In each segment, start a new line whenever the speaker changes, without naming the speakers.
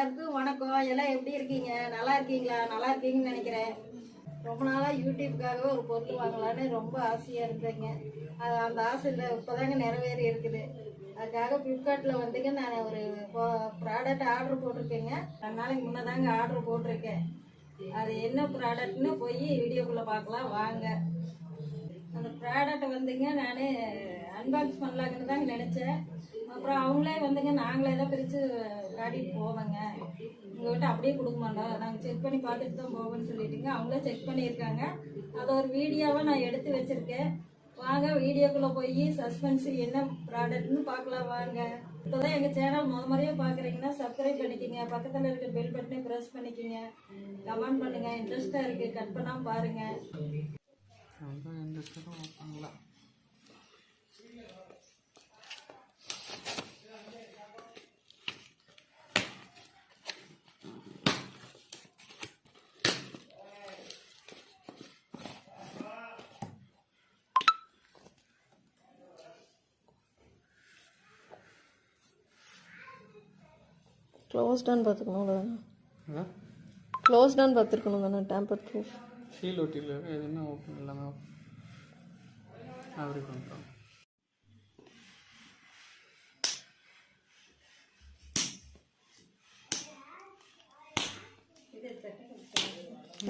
எல்லாருக்கும் வணக்கம். எல்லாம் எப்படி இருக்கீங்க? நல்லா இருக்கீங்களா? நல்லா இருக்கீங்கன்னு நினைக்கிறேன். ரொம்ப நாளாக யூடியூப்காக ஒரு பொருள் வாங்கலான்னு ரொம்ப ஆசையாக இருந்தேங்க. அந்த ஆசை இப்போதாங்க நிறைவேறி இருக்குது. அதுக்காக ஃப்ளிப்கார்ட்டில் வந்துங்க நான் ஒரு ப்ராடக்ட் ஆர்டர் போட்டிருக்கேங்க. 2 நாளைக்கு முன்னதாங்க ஆர்டர் போட்டிருக்கேன். அது என்ன ப்ராடக்ட்னு போய் வீடியோக்குள்ளே பார்க்கலாம் வாங்க. அந்த ப்ராடக்டை வந்துங்க நான் அன்பாக்ஸ் பண்ணலாங்கன்னு தாங்க நினச்சேன். அப்புறம் அவங்களே வந்துங்க நாங்களே தான் பிரித்து காட்டிட்டு போவேங்க, உங்கள்கிட்ட அப்படியே கொடுக்க மாட்டோம், நாங்கள் செக் பண்ணி பார்த்துட்டு தான் போவோம்னு சொல்லிட்டுங்க அவங்களே செக் பண்ணியிருக்காங்க. அதை ஒரு வீடியோவை நான் எடுத்து வச்சுருக்கேன். வாங்க வீடியோக்குள்ளே போய் சஸ்பென்ஸு என்ன ப்ராடக்ட்னு பார்க்கலாம் வாங்க. இப்போ தான் எங்கள் சேனல் முறையாக பார்க்குறீங்கன்னா சப்ஸ்கிரைப் பண்ணிக்கோங்க, பக்கத்தில் இருக்க பெல் பட்டனை ப்ரெஸ் பண்ணிக்கோங்க, கமெண்ட் பண்ணுங்கள். இன்ட்ரெஸ்ட்டாக இருக்குது, கட் பண்ணாமல் பாருங்கள்.
க்ளோஸ்டான்னு பார்த்துக்கணும் தானே, க்ளோஸ்டான்னு பார்த்துருக்கணும் தானே, டேம்பர் ப்ரூஃப்
சீல் ஒட்டியில் எதுனா ஓப்பன் எல்லாமே அப்படி பண்ணுறோம்.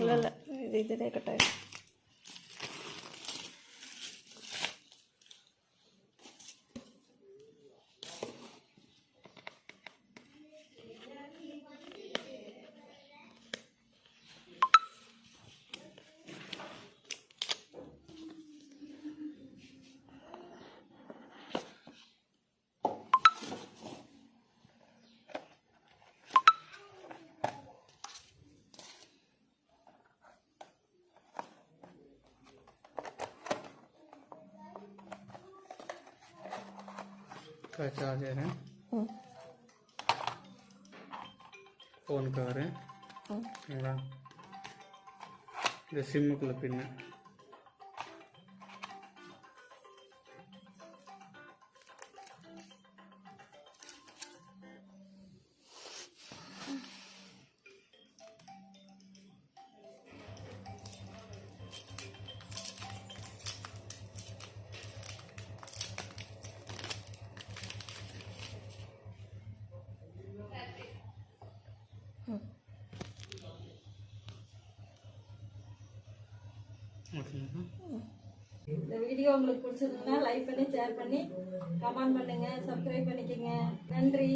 இல்லை இல்லை இதே கட்டாயம்.
चार्जर है, फोन कवर है, सिम पिन
இந்த வீடியோ உங்களுக்கு பிடிச்சிருந்தா லைக் பண்ணி ஷேர் பண்ணி கமெண்ட் பண்ணுங்க, சப்ஸ்கிரைப் பண்ணிக்கோங்க. நன்றி.